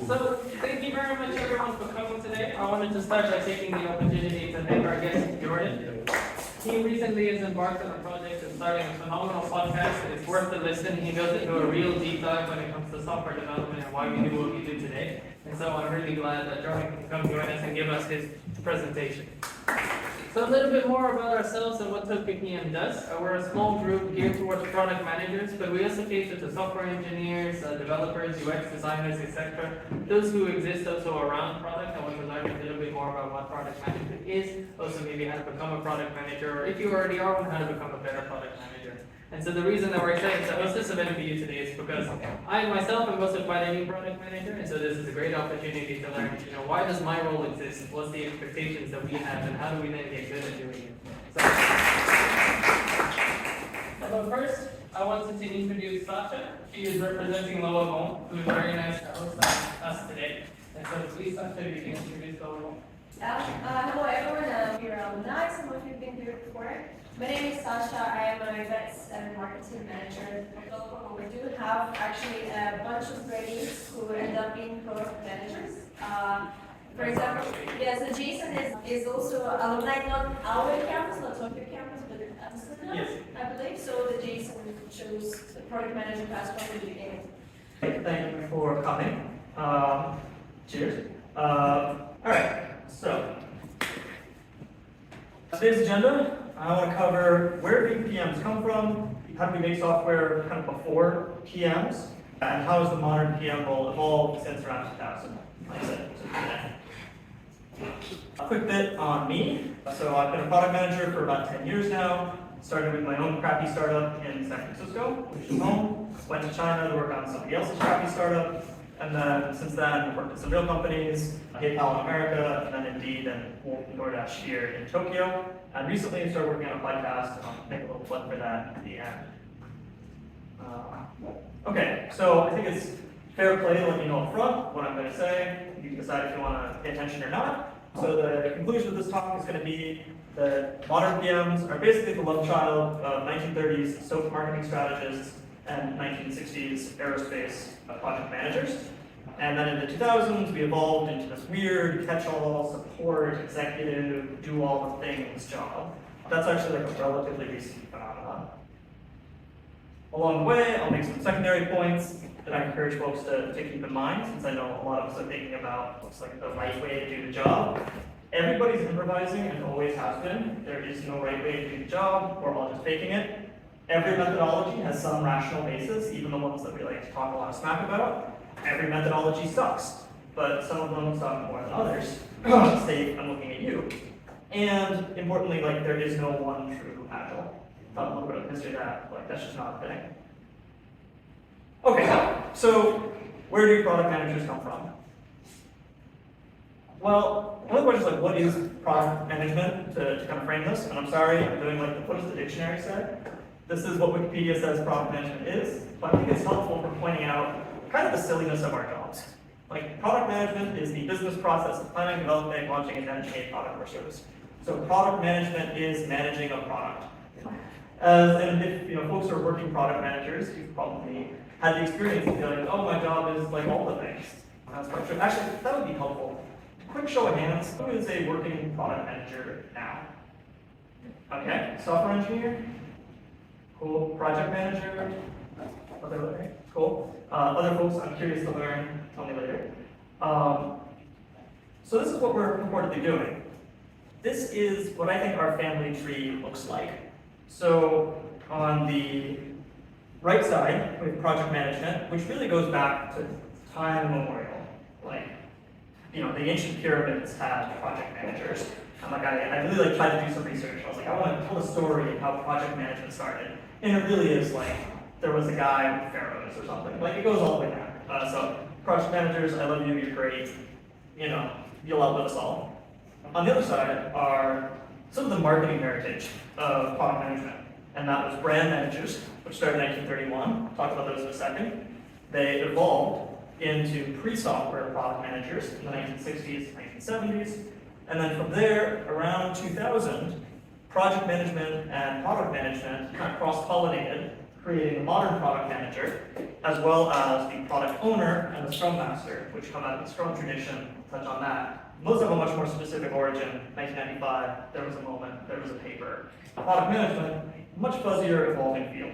So, thank you very much everyone for coming today. I wanted to start by taking the opportunity to thank our guest, Jordan. He recently has embarked on a project and starting a phenomenal podcast. It's worth the listen. He goes into a real deep dive when it comes to software development and why we do what we do today. And so I'm really glad that Jordan can come join us and give us his presentation. So a little bit more about ourselves and what Tokyo PM does. We're a small group geared towards product managers, but we also cater to software engineers, developers, UX designers, etc. Those who exist also around product and want to learn a little bit more about what product management is, also maybe how to become a product manager, or if you already are one, how to become a better product manager. And so the reason that we're excited to host this event for you today is because I myself am also quite a new product manager, and so this is a great opportunity to learn, why does my role exist? What's the expectations that we have, and how do we then get good at doing it? So first, I wanted to introduce Sasha. She is representing Loa Bon, who is very nice to host us today. And so please, Sasha, you can introduce Loa Bon. Hello everyone, we're alumni, some of you have been here before. My name is Sasha, I am a UX and marketing manager at Loa. We do have actually a bunch of graduates who end up being product managers. For example, so Jason is also alumni, not our campus, not Tokyo campus, but Amsterdam, Yes. I believe. So the Jason chose the product manager class from the beginning. Thank you for coming. Cheers. Alright, so today's agenda, I want to cover where do PMs come from, how do we make software kind of before PMs, and how has the modern PM role evolved since around 2000, like I said. A quick bit on me. So I've been a product manager for about 10 years now. Started with my own crappy startup in San Francisco, which is home. Went to China to work on somebody else's crappy startup. And then since then, worked at some real companies, PayPal in America, and then Indeed and Wolt and DoorDash here in Tokyo. And recently I started working on a podcast, and I'll make a little plug for that at the end. Okay, so I think it's fair play to let you know up front what I'm going to say. You can decide if you want to pay attention or not. So the conclusion of this talk is going to be that modern PMs are basically the love child of 1930s soap marketing strategists and 1960s aerospace project managers. And then in the 2000s, we evolved into this weird catch-all, support, executive, do all the things job. That's actually like a relatively recent phenomenon. Along the way, I'll make some secondary points that I encourage folks to keep in mind, since I know a lot of us are thinking about what's like the right way to do the job. Everybody's improvising and always has been. There is no right way to do the job. We're all just faking it. Every methodology has some rational basis, even the ones that we like to talk a lot of smack about. Every methodology sucks, but some of them suck more than others. Steve, I'm looking at you. And importantly, like there is no one true agile. Thought a little bit of history of that, like that's just not a thing. Okay, so where do product managers come from? Well, one of the questions is like, what is product management to kind of frame this? And I'm sorry, I'm doing like, what does the dictionary say? This is what Wikipedia says product management is, but I think it's helpful for pointing out kind of the silliness of our jobs. Like, product management is the business process of planning, developing, launching, and managing a product or service. So product management is managing a product. And if folks are working product managers, you've probably had the experience of feeling like, oh, my job is like all the things. That's quite true. Actually, that would be helpful. Quick show of hands, who is a working product manager now? Okay, software engineer? Cool. Project manager? Other, cool. Other folks I'm curious to learn, tell me later. So this is what we're purportedly doing. This is what I think our family tree looks like. So on the right side, we have project management, which really goes back to time immemorial. Like, the ancient pyramids had project managers. And like I really tried to do some research. I was like, I want to tell a story of how project management started. And it really is like, there was a guy with pharaohs or something. Like, it goes all the way back. So project managers, I love you, you're great. You'll outlive us all. On the other side are some of the marketing heritage of product management. And that was brand managers, which started in 1931. I'll talk about those in a second. They evolved into pre-software product managers in the 1960s, 1970s. And then from there, around 2000, project management and product management kind of cross-pollinated creating the modern product manager, as well as the product owner and the Scrum Master, which come out of the Scrum tradition. I'll touch on that. Most have a much more specific origin. 1995, there was a moment, there was a paper. Product management, much fuzzier, evolving field.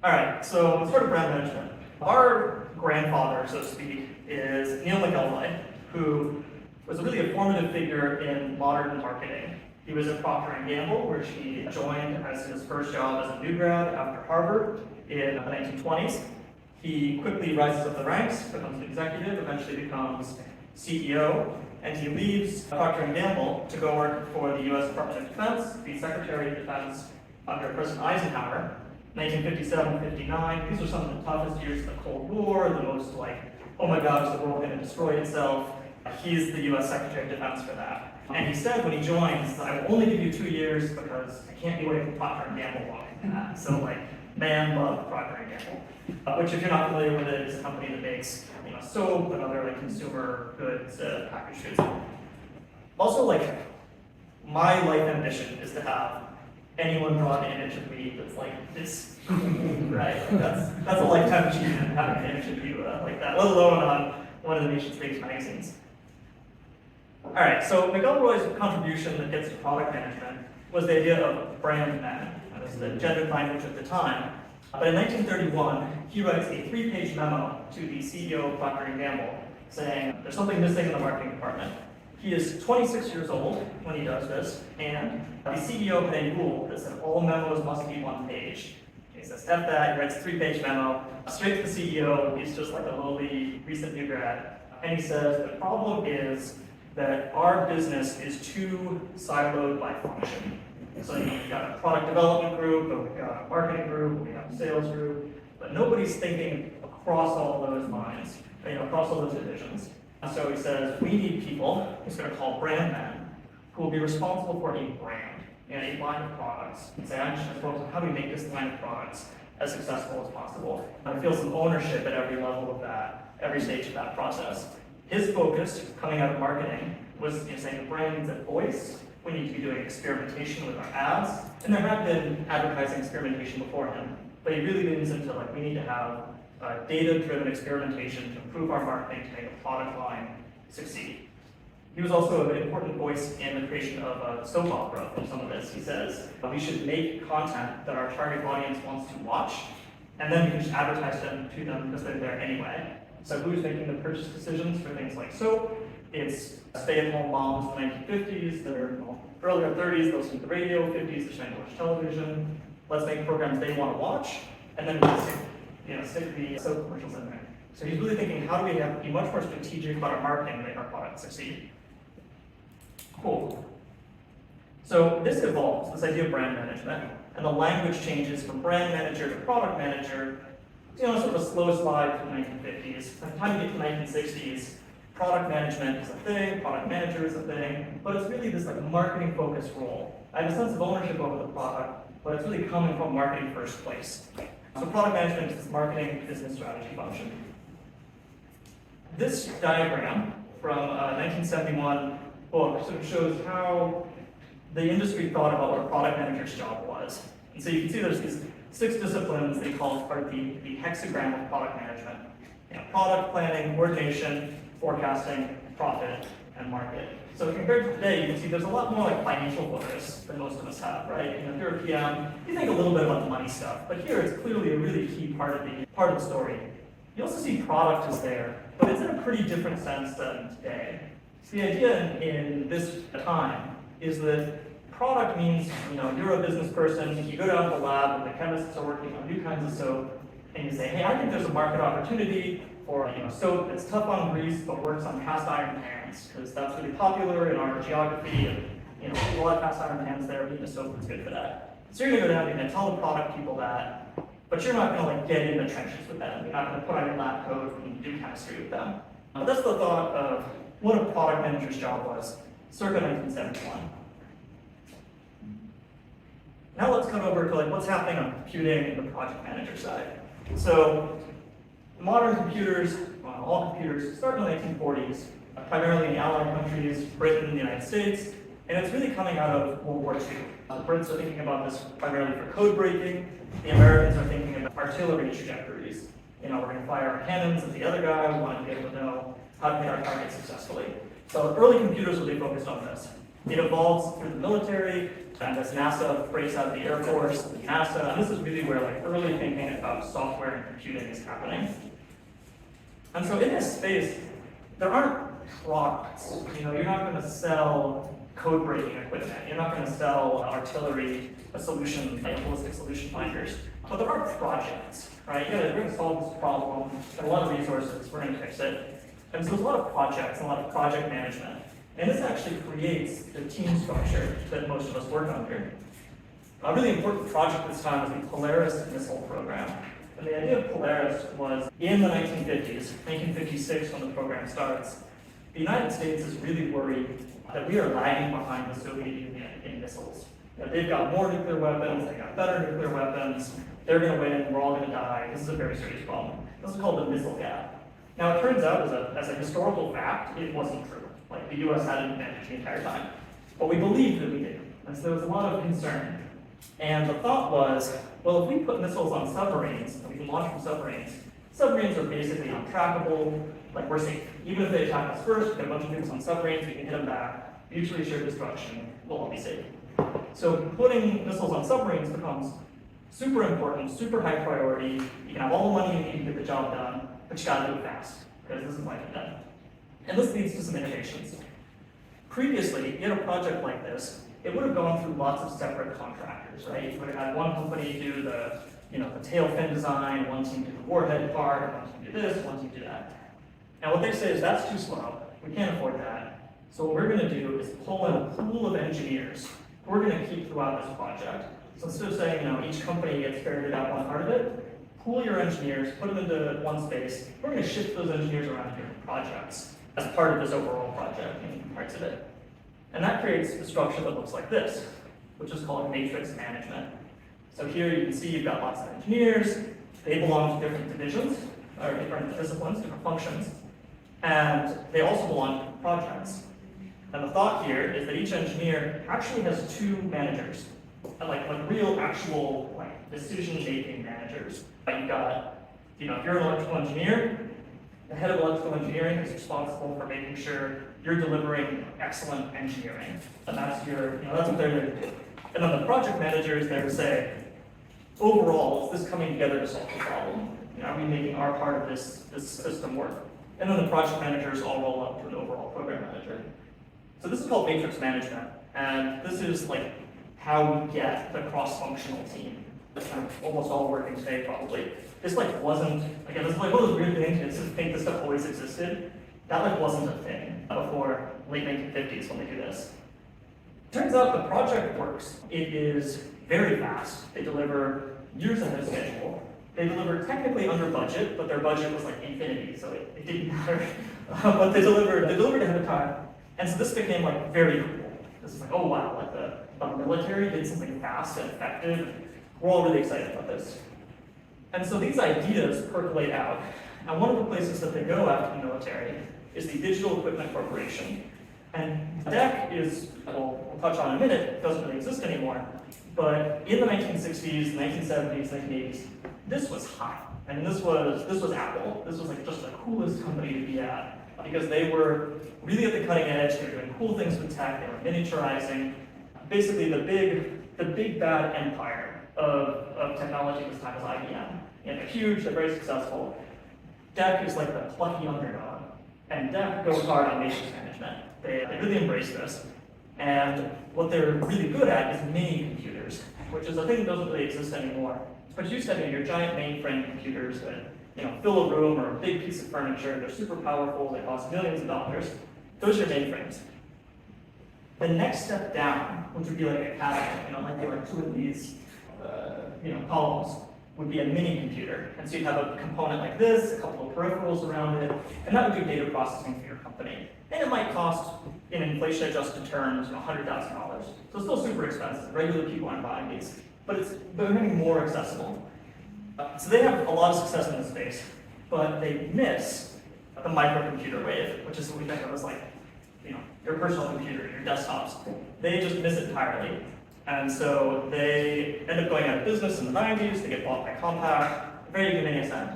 All right, so let's start with brand management. Our grandfather, so to speak, is Neil McElroy, who was really a formative figure in modern marketing. He was at Procter & Gamble, where he joined as his first job as a new grad after Harvard in the 1920s. He quickly rises up the ranks, becomes an executive, eventually becomes CEO, and he leaves Procter & Gamble to go work for the US Department of Defense, be Secretary of Defense under President Eisenhower. 1957-59, these are some of the toughest years of the Cold War, the most like, oh my God, is the world going to destroy itself? He's the US Secretary of Defense for that. And he said when he joins, I will only give you 2 years because I can't be away from Procter & Gamble longer than that. So like, man loved Procter & Gamble, which if you're not familiar with it, is a company that makes soap and other like consumer goods, packaged goods. Also like, my life ambition is to have anyone draw an image of me that's like this, right? Like that's a lifetime achievement, having an image of you like that, let alone on one of the nation's biggest magazines. All right, so McElroy's contribution that gets to product management was the idea of brand man. That was the gendered language at the time. But in 1931, he writes a 3-page memo to the CEO of Procter & Gamble saying there's something missing in the marketing department. He is 26 years old when he does this, and the CEO had a rule that said all memos must be 1 page. He says, F that, he writes a 3-page memo, straight to the CEO, he's just like a lowly recent new grad, and he says, the problem is that our business is too siloed by function. So you've got a product development group, but we've got a marketing group, we have a sales group, but nobody's thinking across all those lines, across all those divisions. And so he says, we need people, he's going to call brand men, who will be responsible for a brand and a line of products. And say, I'm just going to focus on how do we make this line of products as successful as possible. And I feel some ownership at every level of that, every stage of that process. His focus, coming out of marketing, was saying the brand needs a voice. We need to be doing experimentation with our ads. And there had been advertising experimentation before him, but he really leans into like, we need to have data-driven experimentation to improve our marketing to make a product line succeed. He was also an important voice in the creation of a soap opera from some of this. He says, we should make content that our target audience wants to watch, and then we can just advertise them to them because they're there anyway. So who's making the purchase decisions for things like soap? It's stay-at-home moms in the 1950s, they're earlier 30s, they'll see the radio, 50s, they're starting to watch television. Let's make programs they want to watch, and then we stick the soap commercials in there. So he's really thinking, how do we be much more strategic about our marketing to make our product succeed? Cool. So this evolves, this idea of brand management, and the language changes from brand manager to product manager, sort of a slow slide from the 1950s. By the time you get to the 1960s, product management is a thing, product manager is a thing, but it's really this like marketing-focused role. I have a sense of ownership over the product, but it's really coming from marketing first place. So product management is this marketing business strategy function. This diagram from a 1971 book sort of shows how the industry thought about what a product manager's job was. And so you can see there's these 6 disciplines they call part the hexagram of product management. Product planning, coordination, forecasting, profit, and market. So compared to today, you can see there's a lot more like financial focus than most of us have, right? If you're a PM, you think a little bit about the money stuff, but here it's clearly a really key part of the story. You also see product is there, but it's in a pretty different sense than today. So the idea in this time is that product means, you're a business person, you go down to the lab and the chemists are working on new kinds of soap, and you say, hey, I think there's a market opportunity for soap that's tough on grease but works on cast iron pans, because that's really popular in our geography, and there's a lot of cast iron pans there, we need a soap that's good for that. So you're gonna go down and tell the product people that, but you're not gonna get in the trenches with them. You're not gonna put on your lab coat and do chemistry with them. That's the thought of what a product manager's job was, circa 1971. Now let's come over to what's happening on computing and the project manager side. So modern computers, all computers, start in the 1940s, primarily in the Allied countries, Britain, the United States. And it's really coming out of World War II. The Brits are thinking about this primarily for code breaking. The Americans are thinking about artillery trajectories. You know, we're going to fire our cannons at the other guy. We want to be able to know how to hit our target successfully. So early computers really focused on this. It evolves through the military, and as NASA breaks out of the Air Force, NASA, and this is really where like early thinking about software and computing is happening. And so in this space, there aren't products. You know, you're not going to sell code breaking equipment. You're not going to sell artillery, a solution, like ballistic solution finders. But there are projects, right? We're going to solve this problem. There are a lot of resources. We're going to fix it. And so there's a lot of projects, and a lot of project management. And this actually creates the team structure that most of us work under. A really important project this time is the Polaris missile program. And the idea of Polaris was in the 1950s, 1956 when the program starts, the United States is really worried that we are lagging behind the Soviet Union in missiles. That they've got more nuclear weapons, they've got better nuclear weapons, they're going to win, we're all going to die. This is a very serious problem. This is called the missile gap. Now it turns out, as a historical fact, it wasn't true. Like the US had an advantage the entire time. But we believed that we did. And so there was a lot of concern. And the thought was, well, if we put missiles on submarines, and we can launch from submarines are basically untrackable, like we're safe. Even if they attack us first, we get a bunch of nukes on submarines, we can hit them back, mutually assured destruction, we'll all be safe. So putting missiles on submarines becomes super important, super high priority. You can have all the money you need to get the job done, but you gotta do it fast, because this is life and death. And this leads to some innovations. Previously, in a project like this, it would have gone through lots of separate contractors, right? You would have had one company do the tail fin design, one team do the warhead part, one team do this, one team do that. And what they say is that's too slow, we can't afford that. So what we're gonna do is pull in a pool of engineers who we're gonna keep throughout this project. So instead of saying, each company gets ferreted out one part of it, pool your engineers, put them into one space. We're gonna shift those engineers around to different projects as part of this overall project and parts of it. And that creates a structure that looks like this, which is called matrix management. So here you can see you've got lots of engineers. They belong to different divisions, or different disciplines, different functions. And they also belong to different projects. And the thought here is that each engineer actually has two managers, like real, actual, decision-making managers. You've got, if you're an electrical engineer, the head of electrical engineering is responsible for making sure you're delivering excellent engineering. And that's that's what they're there to do. And then the project manager is there to say, overall, is this coming together to solve the problem? Are we making our part of this system work? And then the project managers all roll up to an overall program manager. So this is called matrix management. And this is how we get the cross-functional team. That's kind of almost all working today, probably. This wasn't, again, this is one of those weird things, kids just think this stuff always existed. That wasn't a thing before late 1950s when they do this. Turns out the project works. It is very fast. They deliver years ahead of schedule. They deliver technically under budget, but their budget was infinity, so it didn't matter. But they delivered ahead of time. And so this became very cool. This is oh wow, the military did something fast and effective. We're all really excited about this. And so these ideas percolate out. And one of the places that they go after the military is the Digital Equipment Corporation. And DEC is, we'll touch on in a minute, doesn't really exist anymore. But in the 1960s, 1970s, 1980s, this was hot. And this was Apple. This was just the coolest company to be at because they were really at the cutting edge. They were doing cool things with tech. They were miniaturizing. Basically, the big bad empire of technology this time was IBM. And they're huge. They're very successful. DEC is the plucky underdog, and DEC goes hard on matrix management. They really embrace this. And what they're really good at is mini computers, which is a thing that doesn't really exist anymore. But you said your giant mainframe computers that fill a room or a big piece of furniture. They're super powerful. They cost millions of dollars. Those are mainframes. The next step down, which would be a cabinet, there are two of these, columns, would be a mini computer. And so you'd have a component like this, a couple of peripherals around it, and that would do data processing for your company. And it might cost, in inflation-adjusted terms, $100,000. So it's still super expensive. Regular people aren't buying these, but it's becoming more accessible. So they have a lot of success in this space, but they miss the microcomputer wave, which is what we think of as your personal computer, your desktops. They just miss it entirely. And so they end up going out of business in the 90s, they get bought by Compaq, very ignominious end.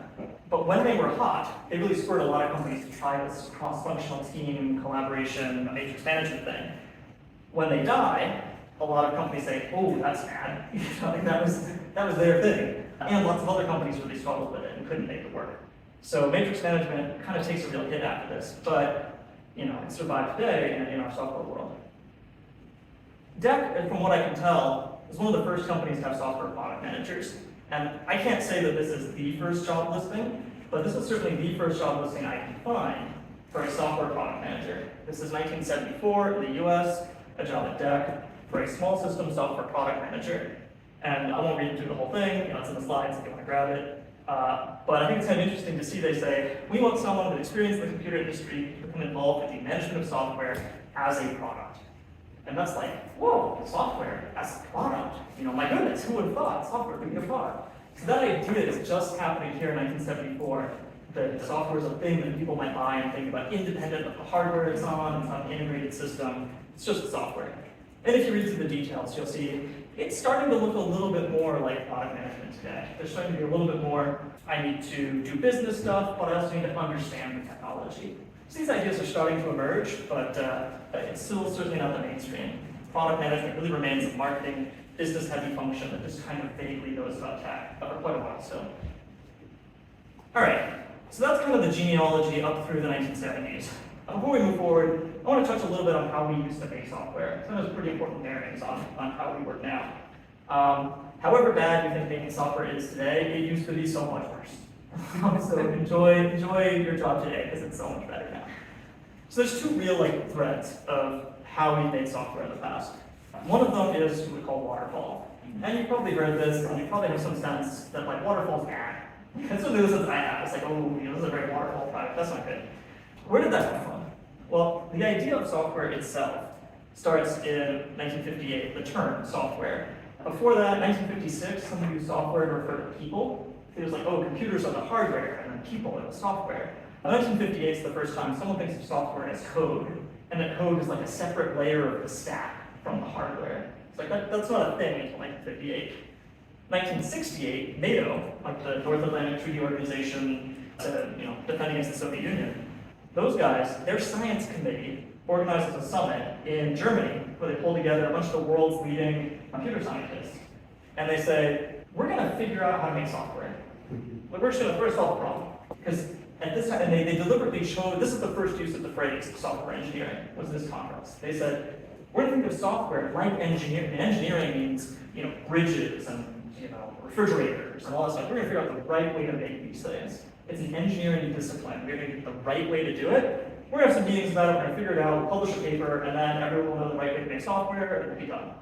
But when they were hot, they really spurred a lot of companies to try this cross-functional team collaboration, matrix management thing. When they die, a lot of companies say, oh, that's bad. Like that was their thing. And lots of other companies really struggled with it and couldn't make it work. So matrix management kind of takes a real hit after this, but it survived today in our software world. DEC, from what I can tell, is one of the first companies to have software product managers. And I can't say that this is the first job listing, but this is certainly the first job listing I can find for a software product manager. This is 1974 in the US, a job at DEC for a small system software product manager. And I won't read through the whole thing, it's in the slides if you want to grab it. But I think it's kind of interesting to see they say, we want someone with experience in the computer industry to become involved with the management of software as a product. And that's like, whoa, software as a product. My goodness, who would have thought software could be a product? So that idea is just happening here in 1974. That software is a thing that people might buy and think about independent of the hardware it's on, it's not an integrated system, it's just software. And if you read through the details, you'll see it's starting to look a little bit more like product management today. There's starting to be a little bit more, I need to do business stuff, but I also need to understand the technology. So these ideas are starting to emerge, but it's still certainly not the mainstream. Product management really remains a marketing, business-heavy function that just kind of vaguely knows about tech for quite a while still. All right, so that's kind of the genealogy up through the 1970s. Before we move forward, I want to touch a little bit on how we used to make software. Some of those pretty important bearings on how we work now. However bad you think making software is today, it used to be so much worse. So enjoy your job today because it's so much better now. So there's two real threads of how we made software in the past. One of them is what we call waterfall. And you've probably heard this, and you probably have some sense that waterfall's bad. That's what the sense I have. It's like, oh, this is a very waterfall product. That's not good. Where did that come from? Well, the idea of software itself starts in 1958, the term software. Before that, 1956, someone used software to refer to people. It was like, oh, computers are the hardware, and then people are the software. 1958 is the first time someone thinks of software as code, and that code is like a separate layer of the stack from the hardware. It's like, that's not a thing until 1958. 1968, NATO, like the North Atlantic Treaty Organization, defending against the Soviet Union, those guys, their science committee organizes a summit in Germany where they pull together a bunch of the world's leading computer scientists. And they say, we're going to figure out how to make software. We're just going to first solve the problem. Because at this time, and they deliberately showed, this is the first use of the phrase software engineering, was this conference. They said, we're going to think of software like engineering. And engineering means, bridges and, refrigerators and all that stuff. We're going to figure out the right way to make these things. It's an engineering discipline. We're going to get the right way to do it. We're going to have some meetings about it, we're going to figure it out, publish a paper, and then everyone will know the right way to make software, and it'll be done.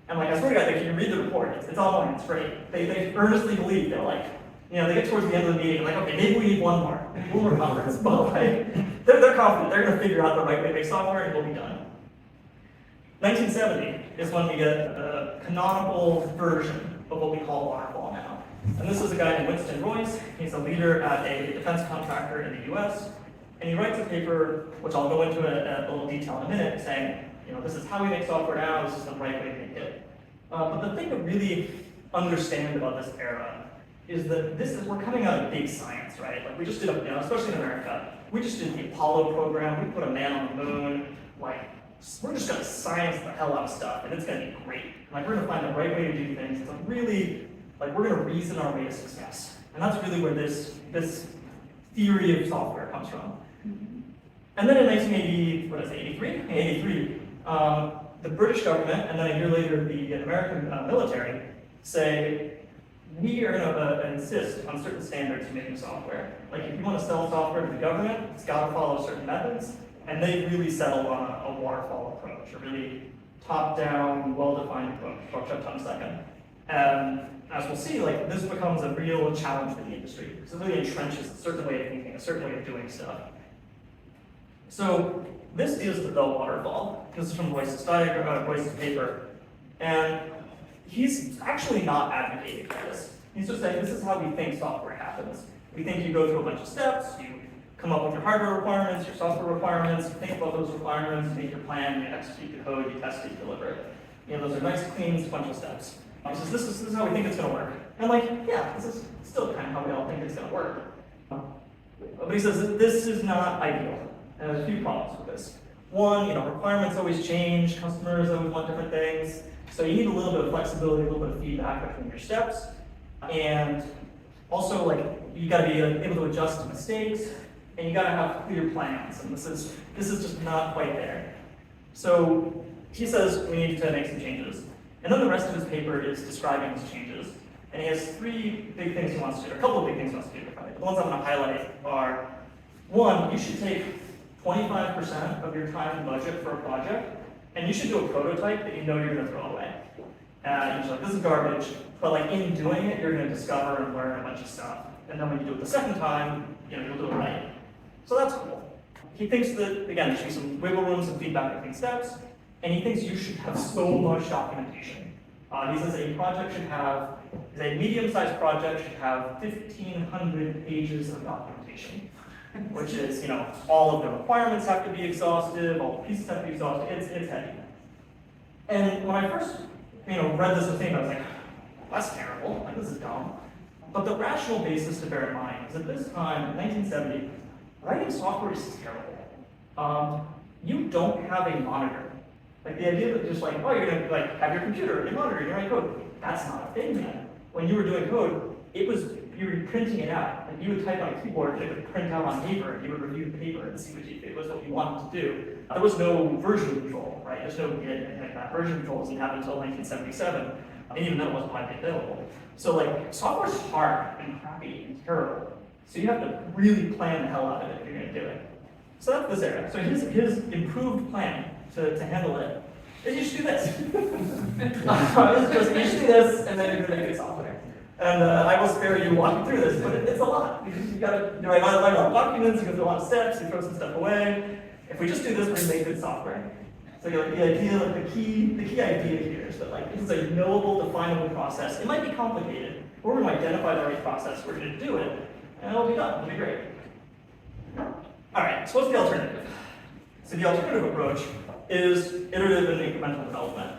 And I swear to God, if you read the report, it's online, it's great. They earnestly believe, they get towards the end of the meeting, okay, maybe we need one more conference, but they're confident, they're going to figure out the right way to make software, and it'll be done. 1970 is when we get a canonical version of what we call waterfall now. And this is a guy named Winston Royce. He's a leader at a defense contractor in the US. And he writes a paper, which I'll go into a little detail in a minute, saying, this is how we make software now, this is the right way to make it. But the thing to really understand about this era is that we're coming out of big science, right? We just did especially in America, we just did the Apollo program, we put a man on the moon, we're just gonna science the hell out of stuff, and it's gonna be great. We're gonna find the right way to do things. It's really, we're gonna reason our way to success. And that's really where this theory of software comes from. And then in 1983, the British government, and then a year later, the American military, say, we are gonna insist on certain standards for making software. If you wanna sell software to the government, it's gotta follow certain methods. And they really settled on a waterfall approach, a really top-down, well-defined approach. I'll touch on in a second. And as we'll see, this becomes a real challenge for the industry, because it really entrenches a certain way of thinking, a certain way of doing stuff. So this is the Bell waterfall. This is from Royce's diagram, Royce's paper. And he's actually not advocating for this. He's just saying this is how we think software happens. We think you go through a bunch of steps, you come up with your hardware requirements, your software requirements, you think about those requirements, you make your plan, you execute the code, you test it, you deliver it. You know, those are nice, clean, sequential steps. He says, this is how we think it's going to work. And I'm like, yeah, this is still kind of how we all think it's going to work. But he says that this is not ideal. And there's a few problems with this. One, you know, requirements always change, customers always want different things. So you need a little bit of flexibility, a little bit of feedback between your steps. And also, like, you got to be able to adjust to mistakes, and you got to have clear plans. And this is just not quite there. So he says we need to make some changes. And then the rest of his paper is describing his changes. And he has three big things he wants to do, or a couple of big things he wants to do. The ones I'm going to highlight are, one, you should take 25% of your time and budget for a project, and you should do a prototype that you know you're going to throw away. And you're like, this is garbage, but like in doing it, you're going to discover and learn a bunch of stuff. And then when you do it the second time, you know, you'll do it right. So that's cool. He thinks that, again, there should be some wiggle room, some feedback between steps, and he thinks you should have so much documentation. He says a medium-sized project should have 1,500 pages of documentation, which is, you know, all of the requirements have to be exhaustive, all the pieces have to be exhaustive, it's heavy. And when I first, you know, read this thing, I was like, that's terrible, like, this is dumb. But the rational basis to bear in mind is at this time, in 1970, writing software is terrible. You don't have a monitor. Like the idea that just like, oh, you're gonna like have your computer, your monitor, you write code. That's not a thing then. When you were doing code, you were printing it out. Like you would type on a keyboard, and it would print out on paper, and you would review the paper and see if it was what you wanted to do. There was no version control, right? There's no Git, anything like that. Version control doesn't happen until 1977, and even then it wasn't widely available. So like, software's hard and crappy and terrible. So you have to really plan the hell out of it if you're gonna do it. So that's this area. So his improved plan to handle it is you should do this. You should do this, and then you're gonna make good software. And I will spare you walking through this, but it's a lot. You gotta write a lot of documents, you go through a lot of steps, you throw some stuff away. If we just do this, we're gonna make good software. So the idea, like the key idea here is that like this is a knowable, definable process. It might be complicated, but we're gonna identify the right process, we're gonna do it, and it'll be done, it'll be great. All right, so what's the alternative? So the alternative approach is iterative and incremental development.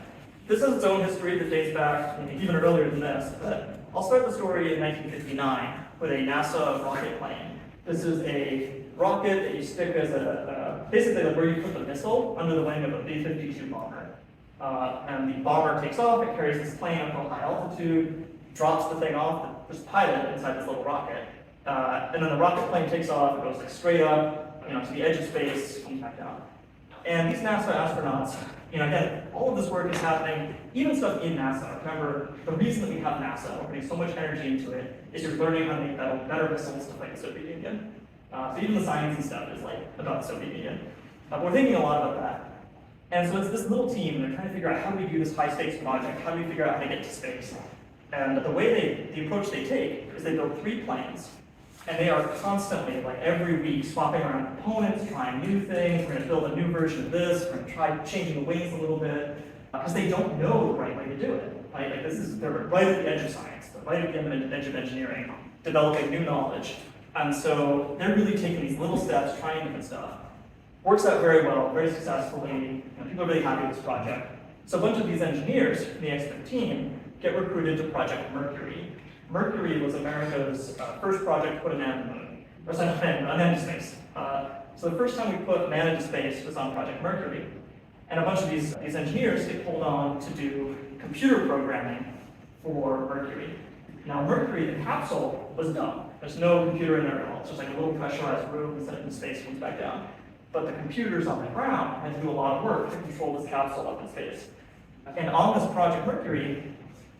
This has its own history that dates back even earlier than this, but I'll start the story in 1959 with a NASA rocket plane. This is a rocket that you stick as basically like where you put the missile under the wing of a B-52 bomber. And the bomber takes off, it carries this plane up to a high altitude, drops the thing off, there's a pilot inside this little rocket. And then the rocket plane takes off, it goes like straight up, to the edge of space, comes back down. And these NASA astronauts, again, all of this work is happening, even stuff in NASA. Remember, the reason that we have NASA, we're putting so much energy into it, is you're learning how to make better missiles to fight the Soviet Union. So even the science and stuff is like about the Soviet Union. We're thinking a lot about that. And so it's this little team, and they're trying to figure out how do we do this high stakes project, how do we figure out how to get to space. And the approach they take is they build 3 planes. And they are constantly, like every week, swapping around components, trying new things. We're going to build a new version of this. We're going to try changing the wings a little bit because they don't know the right way to do it. Right? Like they're right at the edge of science, they're right at the edge of engineering, developing new knowledge. And so they're really taking these little steps, trying different stuff. Works out very well, very successfully. People are really happy with this project. So a bunch of these engineers from the X-15 get recruited to Project Mercury. Mercury was America's first project to put a man on the moon, or send a man into space. So the first time we put a man into space was on Project Mercury. And a bunch of these engineers get pulled on to do computer programming for Mercury. Now Mercury, the capsule, was dumb. There's no computer in there at all. It's just like a little pressurized room and set it in space, comes back down. But the computers on the ground had to do a lot of work to control this capsule up in space. And on this Project Mercury,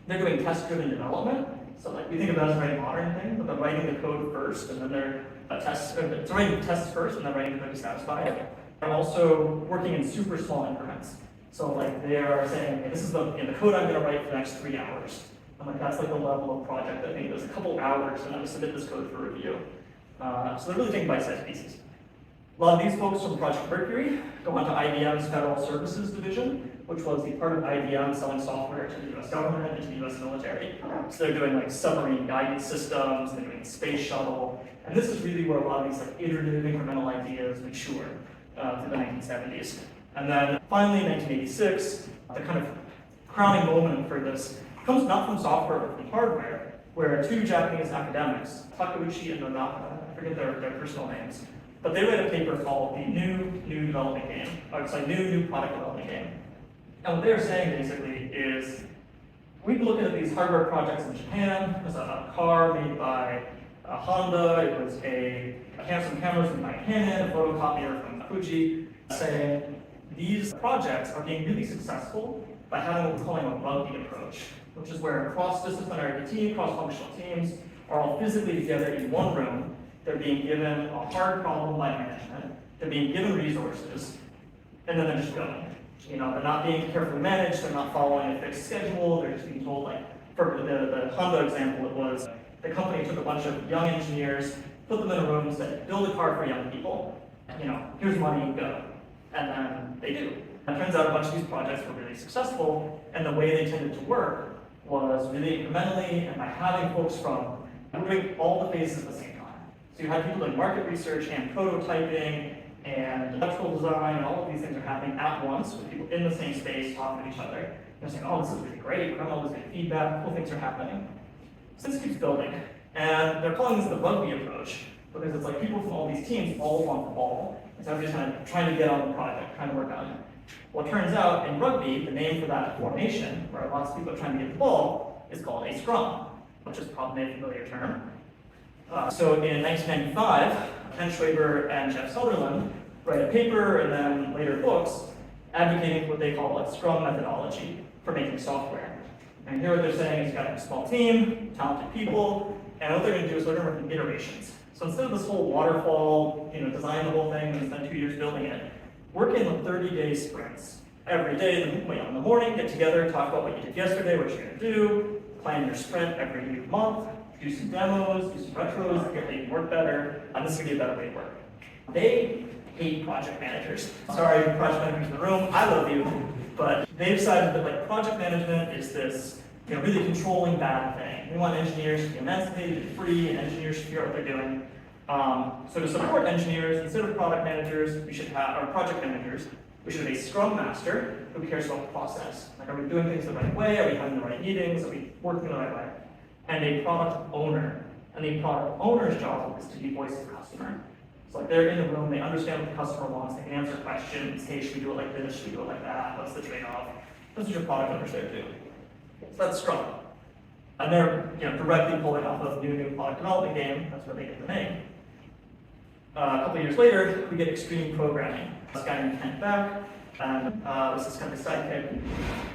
they're doing test-driven development. So like we think of that as a very modern thing, but they're writing the code first, and then they're writing tests first, and then writing the code to satisfy it. They're also working in super small increments. So like they are saying, okay, this is the code I'm going to write for the next 3 hours. And like that's like the level of project that maybe there's a couple hours, and I'm going to submit this code for review. So they're really taking bite-sized pieces. A lot of these folks from Project Mercury go on to IBM's Federal Services Division, which was the part of IBM selling software to the US government and to the US military. So they're doing like submarine guidance systems, they're doing space shuttle, and this is really where a lot of these like iterative incremental ideas mature through the 1970s. And then finally in 1986, the kind of crowning moment for this comes not from software but from hardware, where two Japanese academics, Takeuchi and Nonaka, I forget their personal names, but they read a paper called the New Development Game, or it's like New Product Development Game. And what they're saying basically is, we've been looking at these hardware projects in Japan. There's a car made by Honda, it was some cameras made by Canon, a photocopier from Fuji, saying these projects are being really successful by having what we're calling a rugby approach, which is where cross-disciplinary team, cross-functional teams are all physically together in one room. They're being given a hard problem by management. They're being given resources, and then they're just going. You know, they're not being carefully managed. They're not following a fixed schedule. They're just being told, like, for the Honda example, it was the company took a bunch of young engineers, put them in a room, and said, build a car for young people. You know, here's money, go. And then they do. And it turns out a bunch of these projects were really successful, and the way they tended to work was really incrementally and by having folks from moving all the phases at the same time. So you had people doing market research and prototyping and electrical design, and all of these things are happening at once with people in the same space talking to each other. They're saying, oh, this is really great, we're getting all this good feedback, cool things are happening. So this keeps building. And they're calling this the rugby approach, because it's like people from all these teams all want the ball. And so everybody's kind of trying to get on the project, trying to work on it. Well, it turns out in rugby, the name for that formation, where lots of people are trying to get the ball, is called a scrum, which is probably a familiar term. So in 1995, Ken Schwaber and Jeff Sutherland write a paper and then later books advocating what they call a scrum methodology for making software. And here what they're saying is you've got a small team, talented people, and what they're going to do is they're going to work in iterations. So instead of this whole waterfall, design the whole thing and spend 2 years building it, work in 30-day sprints. Every day in the morning, get together, talk about what you did yesterday, what you're going to do, plan your sprint every month, do some demos, do some retros, get how you can work better, and this is going to be a better way to work. They hate project managers. Sorry, project managers in the room, I love you, but they decided that project management is this really controlling bad thing. We want engineers to be emancipated and free, and engineers should figure out what they're doing. So to support engineers, instead of product managers, we should have, or project managers, we should have a scrum master who cares about the process. Like, are we doing things the right way? Are we having the right meetings? Are we working the right way? And a product owner. And the product owner's job is to be voice of customer. So like they're in the room, they understand what the customer wants, they can answer questions, hey, should we do it like this, should we do it like that, what's the trade-off? That's what your product owner's there to do. So that's Scrum. And they're directly pulling off of New Product Development Game, that's where they get the name. A couple years later, we get extreme programming. This guy named Kent Beck, and this is kind of a sidekick.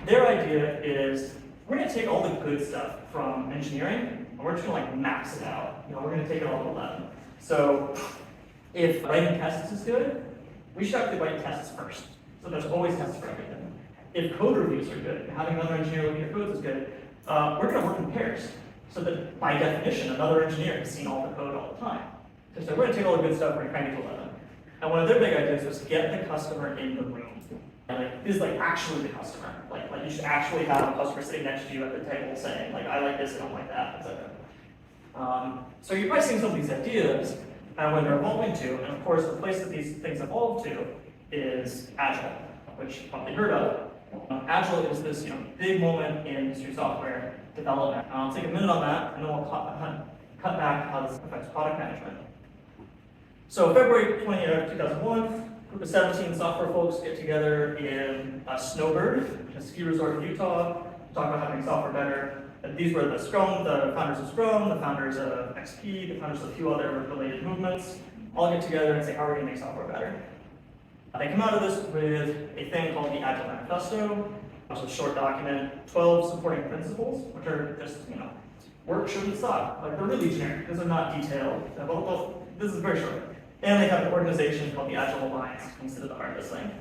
Their idea is, we're going to take all the good stuff from engineering, and we're just going to max it out. We're going to take it all to 11. So if writing tests is good, we should actually write tests first. So there's always tests for everything. If code reviews are good, having another engineer looking at codes is good, we're going to work in pairs. So that by definition, another engineer has seen all the code all the time. So we're going to take all the good stuff, we're going to crank it to 11. And one of their big ideas was get the customer in the room. And this is actually the customer. Like you should actually have a customer sitting next to you at the table saying, I like this, I don't like that, etc. So you're probably seeing some of these ideas and where they're evolving to, and of course the place that these things evolve to is Agile, which you've probably heard of. Agile is this big moment in industry software development. I'll take a minute on that, and then we'll cut back how this affects product management. So February 20th, 2001, a group of 17 software folks get together in Snowbird, a ski resort in Utah, to talk about how to make software better. And these were the founders of Scrum, the founders of XP, the founders of a few other related movements, all get together and say, how are we going to make software better? They come out of this with a thing called the Agile Manifesto, which is a short document, 12 supporting principles, which are just, work shouldn't suck. They're really generic. These are not detailed. Well, this is very short. And they have an organization called the Agile Alliance, considered the hardest thing.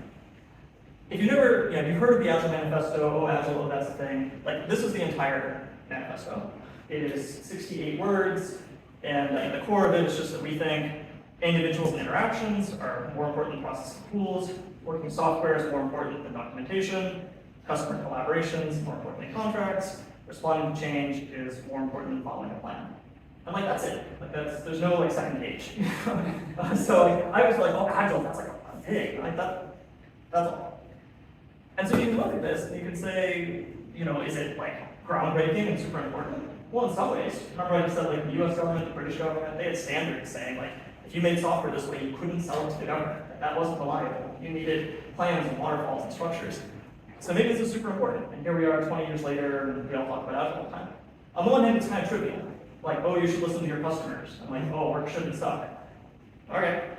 If you've never, you've heard of the Agile Manifesto, Agile, that's the thing. This is the entire manifesto. It is 68 words, and the core of it is just that we think Individuals and interactions are more important than processing tools. Working software is more important than documentation. Customer collaboration is more important than contracts. Responding to change is more important than following a plan. And like, that's it. Like, there's no like second page. So like, I was like, oh, agile, that's like a pig. Like that's all. And so you can look at this and you can say, you know, is it like groundbreaking and super important? Well, in some ways. Remember I just said like the US government, the British government, they had standards saying like, if you made software this way, you couldn't sell it to the government. That wasn't reliable. You needed plans and waterfalls and structures. So maybe this is super important. And here we are 20 years later, and we all talk about agile all the time. On the one hand, it's kind of trivial. Like, oh, you should listen to your customers. And like, oh, work shouldn't suck. Okay.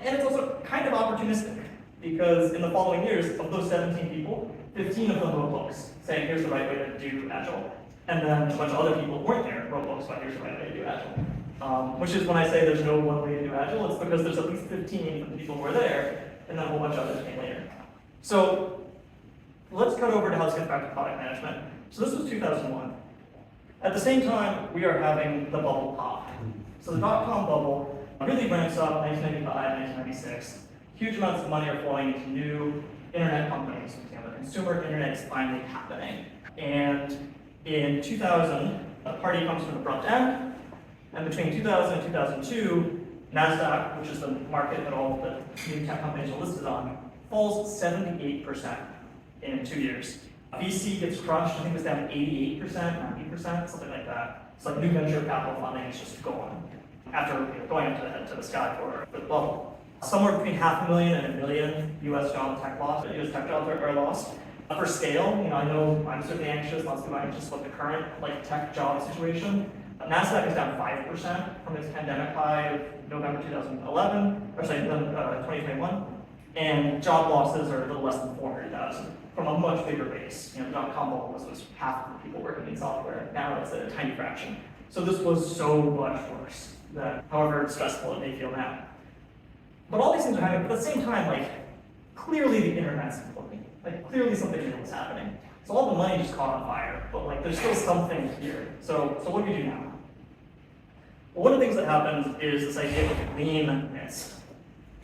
And it's also kind of opportunistic. Because in the following years, of those 17 people, 15 of them wrote books saying, here's the right way to do agile. And then a bunch of other people who weren't there wrote books about here's the right way to do agile. Which is when I say there's no one way to do agile, it's because there's at least 15 of the people who were there, and then a whole bunch of others came later. So let's cut over to how this gets back to product management. So this was 2001. At the same time, we are having the bubble pop. So the dot-com bubble really ramps up 1995, 1996. Huge amounts of money are flowing into new internet companies. You know, the consumer internet is finally happening. And in 2000, the party comes to an abrupt end. And between 2000 and 2002, NASDAQ, which is the market that all the new tech companies are listed on, falls 78% in 2 years. VC gets crushed, I think it was down 88%, 90%, something like that. It's like new venture capital funding is just gone after going up to the sky for the bubble. Somewhere between 500,000 and 1 million US job tech loss, US tech jobs are lost. For scale, I know I'm certainly anxious, lots of people are anxious about the current tech job situation. NASDAQ is down 5% from its pandemic high of November 2021, and job losses are a little less than 400,000 from a much bigger base. The dot-com bubble was half of the people working in software. Now it's a tiny fraction. So this was so much worse than however stressful it may feel now. But all these things are happening, but at the same time, clearly the internet's imploding. Clearly something new is happening. So all the money just caught on fire, but there's still something here. So what do we do now? Well, one of the things that happens is this idea of leanness.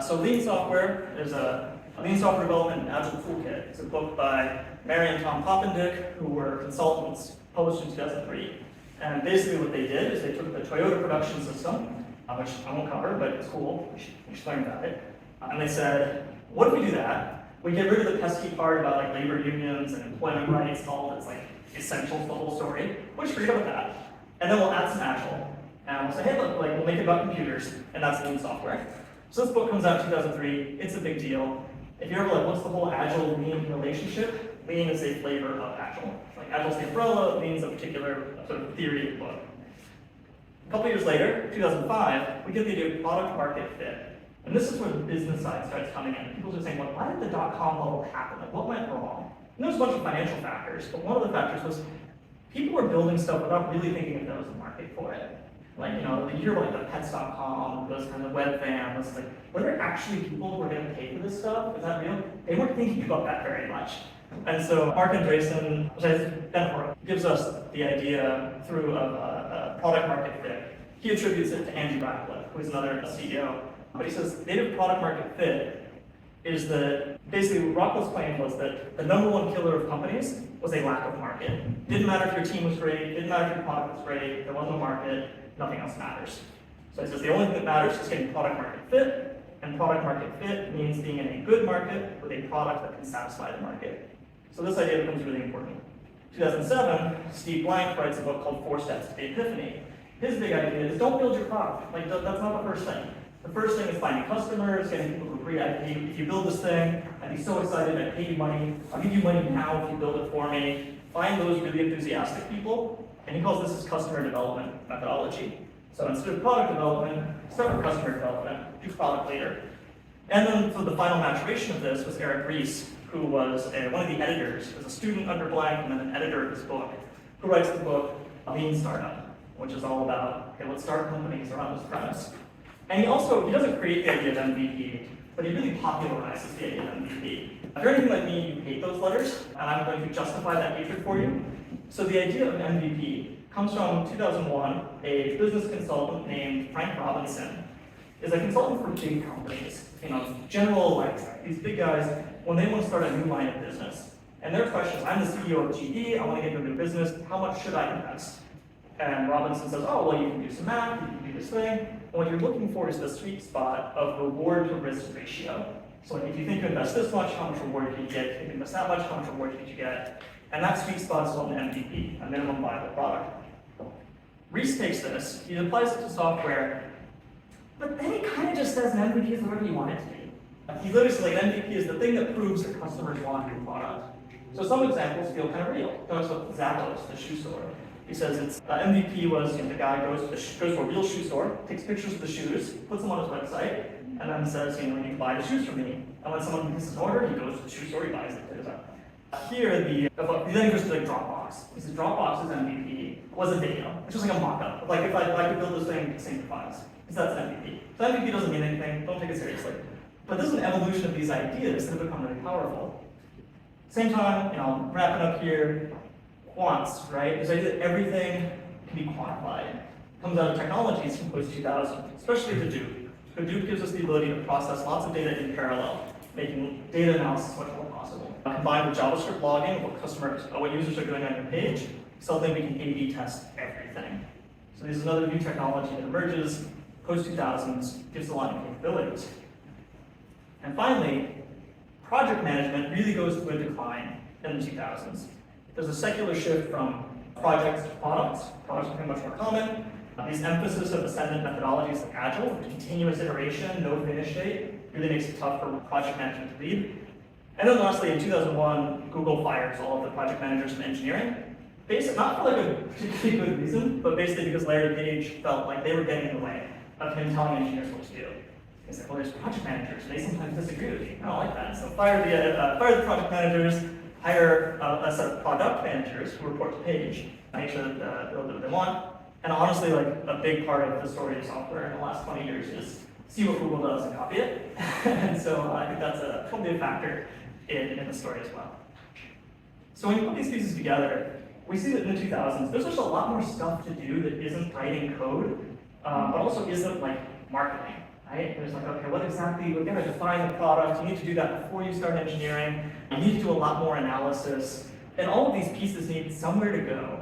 So Lean Software is a Lean Software Development and Agile Toolkit. It's a book by Mary and Tom Poppendick, who were consultants, published in 2003. And basically what they did is they took the Toyota production system, which I won't cover, but it's cool, we should learn about it. And they said, what if we do that? We get rid of the pesky part about labor unions and employment rights and all that's essential to the whole story. We'll just forget about that. And then we'll add some Agile. And we'll say, hey, look, we'll make it about computers, and that's Lean Software. So this book comes out in 2003, it's a big deal. If you're ever what's the whole Agile Lean relationship? Lean is a flavor of Agile. Agile's the umbrella, Lean's a particular sort of theory of the book. A couple years later, 2005, we get the idea of product market fit. And this is where the business side starts coming in. People are saying, well, why did the dot-com bubble happen? What went wrong? And there's a bunch of financial factors, but one of the factors was people were building stuff without really thinking if there was a market for it. You hear about the pets.com, those kind of web fans, were there actually people who were going to pay for this stuff? Is that real? They weren't thinking about that very much. And so Mark Andreessen, gives us the idea through a product market fit. He attributes it to Andy Ratcliffe, who is another CEO. But he says native product market fit is that basically what Rockwell's claim was that the number one killer of companies was a lack of market. Didn't matter if your team was great, didn't matter if your product was great, there wasn't a market, nothing else matters. So he says the only thing that matters is getting product market fit, and product market fit means being in a good market with a product that can satisfy the market. So this idea becomes really important. 2007, Steve Blank writes a book called 4 Steps to the Epiphany. His big idea is don't build your product. That's not the first thing. The first thing is finding customers, getting people to agree, if you build this thing, I'd be so excited, I'd pay you money, I'll give you money now if you build it for me. Find those really enthusiastic people, and he calls this his customer development methodology. So instead of product development, start with customer development, do product later. And then for the final maturation of this was Eric Ries, who was one of the editors, was a student under Blank and then an editor of this book, who writes the book Lean Startup, which is all about, okay, let's start companies around this premise. And he doesn't create the idea of MVP, but he really popularizes the idea of MVP. If you're anything like me, you hate those letters, and I'm going to justify that hatred for you. So the idea of MVP comes from 2001, a business consultant named Frank Robinson, is a consultant for big companies, General Electric, these big guys, when they want to start a new line of business. And their question is, I'm the CEO of GE, I want to get into a new business, how much should I invest? And Robinson says, oh, well, you can do some math, you can do this thing. And what you're looking for is the sweet spot of reward to risk ratio. So if you think you invest this much, how much reward can you get? If you invest that much, how much reward can you get? And that sweet spot is called an MVP, a minimum viable product. Reese takes this, he applies it to software, but then he kind of just says an MVP is whatever you want it to be. He literally says like, an MVP is the thing that proves that customers want your product. So some examples feel kind of real. Goes with Zappos, the shoe store. He says it's MVP was the guy goes to a real shoe store, takes pictures of the shoes, puts them on his website, and then says, you can buy the shoes from me. And when someone places an order, he goes to the shoe store, he buys it. Here, then he goes to like Dropbox. He says Dropbox's MVP was a video, which was like a mock-up. Like if I could build this thing, same files. So that's an MVP. So MVP doesn't mean anything, don't take it seriously. But this is an evolution of these ideas that have become really powerful. Same time, wrapping up here, quants, right? This idea that everything can be quantified. Comes out of technologies from post-2000, especially Hadoop. Hadoop gives us the ability to process lots of data in parallel, making data analysis much more possible. Combined with JavaScript logging, what users are doing on your page, suddenly we can A/B test everything. So this is another new technology that emerges post-2000s, gives a lot of capabilities. And finally, project management really goes through a decline in the 2000s. There's a secular shift from projects to products. Products become much more common. These emphasis of ascendant methodologies like Agile, continuous iteration, no finish date, really makes it tough for project management to lead. And then lastly, in 2001, Google fires all of the project managers in engineering. Basically, not for like a particularly good reason, but basically because Larry Page felt like they were getting in the way of him telling engineers what to do. He's like, well, there's project managers, they sometimes disagree with me. I don't like that. So fire the project managers, hire a set of product managers who report to Page, make sure that they'll do what they want. And honestly, like a big part of the story of software in the last 20 years is see what Google does and copy it. And so I think that's probably a factor in the story as well. So when you put these pieces together, we see that in the 2000s, there's just a lot more stuff to do that isn't writing code, but also isn't like marketing, right? There's like, okay, what exactly, we're gonna define the product, you need to do that before you start engineering, you need to do a lot more analysis, and all of these pieces need somewhere to go.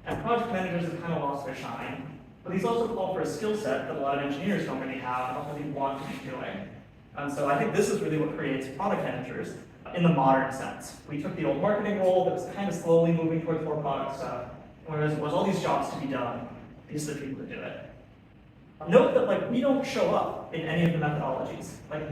And project managers have kind of lost their shine, but these also call for a skill set that a lot of engineers don't really have, and don't really want to be doing. And so I think this is really what creates product managers in the modern sense. We took the old marketing role that was kind of slowly moving towards more product stuff, whereas there was all these jobs to be done, these are the people that do it. Note that we don't show up in any of the methodologies. Like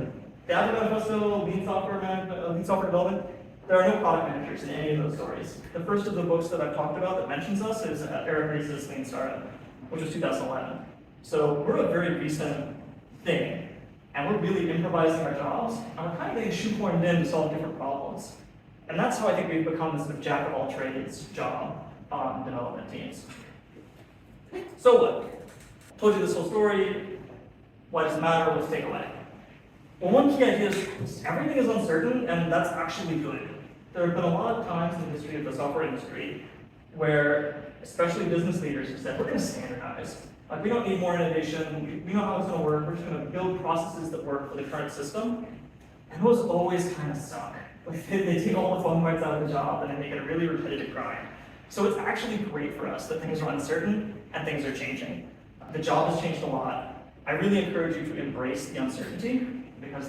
the Agile Manifesto, Lean Software Development, there are no product managers in any of those stories. The first of the books that I've talked about that mentions us is Eric Ries's Lean Startup, which was 2011. So we're a very recent thing, and we're really improvising our jobs, and we're kind of getting shoehorned in to solve different problems. And that's how I think we've become this sort of jack of all trades job on development teams. So what? Told you this whole story. Why does it matter? Let's take away. Well, one key idea is everything is uncertain, and that's actually good. There have been a lot of times in the history of the software industry where, especially business leaders, have said, we're going to standardize. Like, we don't need more innovation. We know how it's going to work. We're just going to build processes that work for the current system. And those always kind of suck. Like, they take all the fun parts out of the job and they make it a really repetitive grind. So it's actually great for us that things are uncertain and things are changing. The job has changed a lot. I really encourage you to embrace the uncertainty because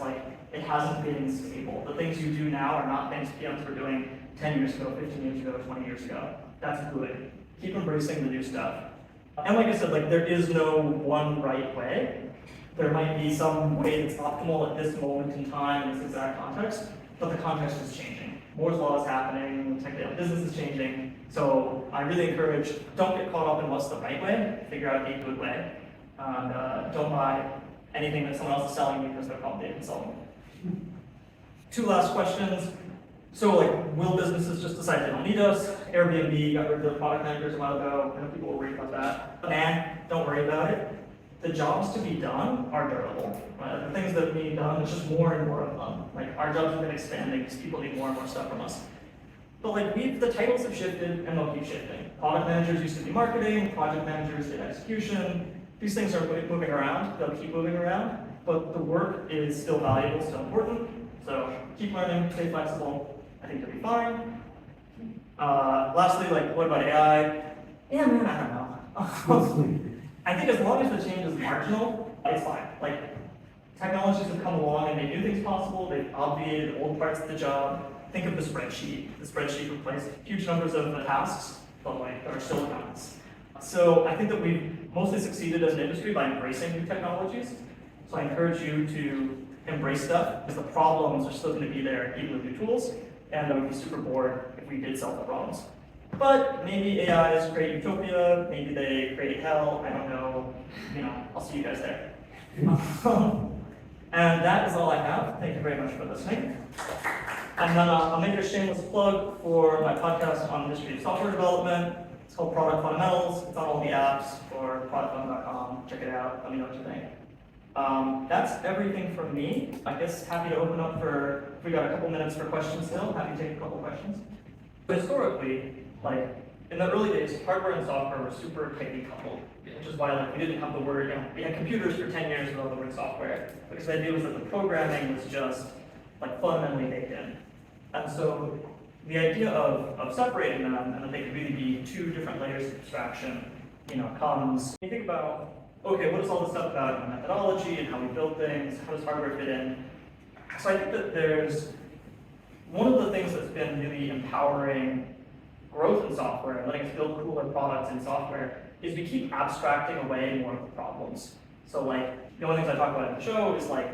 it hasn't been stable. The things you do now are not things PMs were doing 10 years ago, 15 years ago, 20 years ago. That's good. Keep embracing the new stuff. And like I said, there is no one right way. There might be some way that's optimal at this moment in time in this exact context, but the context is changing. Moore's law is happening, the business is changing. So I really encourage, don't get caught up in what's the right way, figure out a good way. And don't buy anything that someone else is selling you because they're probably a consultant. Two last questions. So will businesses just decide they don't need us? Airbnb got rid of their product managers a while ago. I know people were worried about that. Nah, don't worry about it. The jobs to be done are durable. Right? The things that need done, there's just more and more of them. Our jobs have been expanding because people need more and more stuff from us. But the titles have shifted and they'll keep shifting. Product managers used to be marketing, project managers did execution. these things are moving around, they'll keep moving around, but the work is still valuable, still important. So keep learning, stay flexible, I think you'll be fine. Lastly, like, what about AI? Yeah, man, I don't know. I think as long as the change is marginal, it's fine. Like, technologies have come along and made new things possible, they've obviated old parts of the job. Think of the spreadsheet. The spreadsheet replaced huge numbers of the tasks, but like, there are still accounts. So I think that we've mostly succeeded as an industry by embracing new technologies. So I encourage you to embrace stuff, because the problems are still going to be there even with new tools, and I would be super bored if we did solve the problems. But maybe AIs create utopia, maybe they create hell, I don't know, I'll see you guys there. And that is all I have. Thank you very much for listening. And then I'll make a shameless plug for my podcast on the history of software development. It's called Product Fundamentals. It's on all the apps or productfund.com. Check it out. Let me know what you think. That's everything from me. I guess happy to open up for, if we got a couple minutes for questions still, happy to take a couple questions. Historically, like in the early days, hardware and software were super tightly coupled, which is why like we didn't have the word, we had computers for 10 years without the word software, because the idea was that the programming was just like fundamentally baked in. And so the idea of separating them and that they could really be two different layers of abstraction, comes. When you think about, okay, what is all this stuff about methodology and how we build things, how does hardware fit in? So I think that there's one of the things that's been really empowering growth in software and letting us build cooler products in software is we keep abstracting away more of the problems. So like, the only things I talk about in the show is like,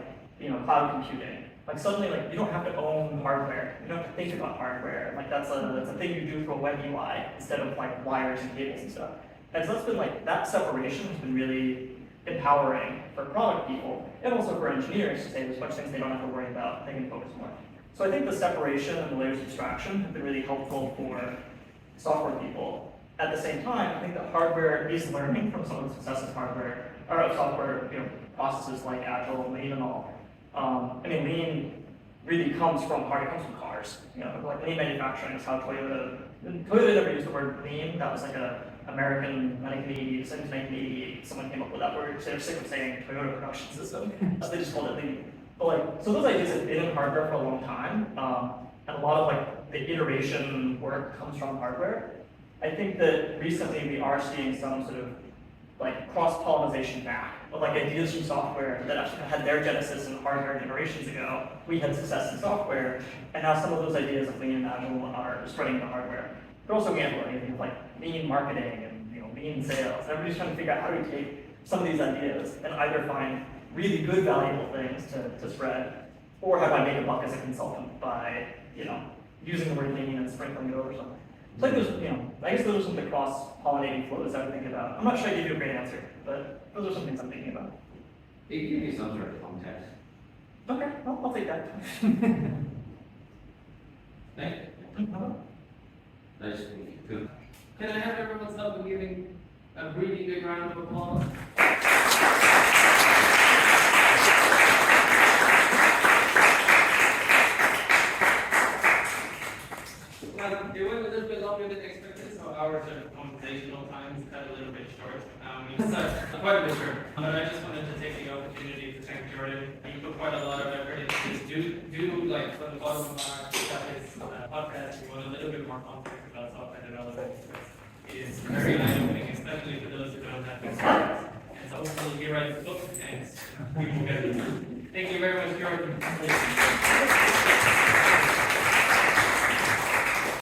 cloud computing. Like suddenly, like you don't have to own hardware. You don't have to think about hardware. Like that's a thing you do for a web UI instead of like wires and cables and stuff. And so that's been like, that separation has been really empowering for product people and also for engineers to say there's much things they don't have to worry about. They can focus more. So I think the separation and the layers of abstraction have been really helpful for software people. At the same time, I think that hardware is learning from some of the successes of hardware, or software, processes like Agile, Lean and all. Lean really comes from it comes from cars. Like lean manufacturing is how Toyota never used the word lean. That was like a American 1988, someone came up with that word. So they're sick of saying Toyota production system. So they just called it lean. But so those ideas have been in hardware for a long time. And a lot of like the iteration work comes from hardware. I think that recently we are seeing some sort of like cross-pollination back of like ideas from software that actually had their genesis in hardware generations ago. We had success in software, and now some of those ideas of lean and agile are spreading to hardware. But also we have like lean marketing and lean sales. Everybody's trying to figure out how do we take some of these ideas and either find really good, valuable things to spread, or how do I make a buck as a consultant by using the word lean and sprinkling it over something. So I think there's, I guess those are some of the cross-pollinating flows I would think about. I'm not sure I gave you a great answer, but those are some things I'm thinking about. It give me some sort of context. Okay, I'll take that. Thank you. Nice to meet you too. Can I have everyone's help in giving a really big round of applause? Well, it went a little bit longer than expected, so our sort of conversational time is cut a little bit short. Quite a bit short. But I just wanted to take the opportunity to thank Jordan. He put quite a lot of effort into this. Do like from the bottom of our podcast, we want a little bit more context about software development. It is very eye-opening, especially for those who don't have experience. And so hopefully he writes a book and we will get it. Thank you very much, Jordan.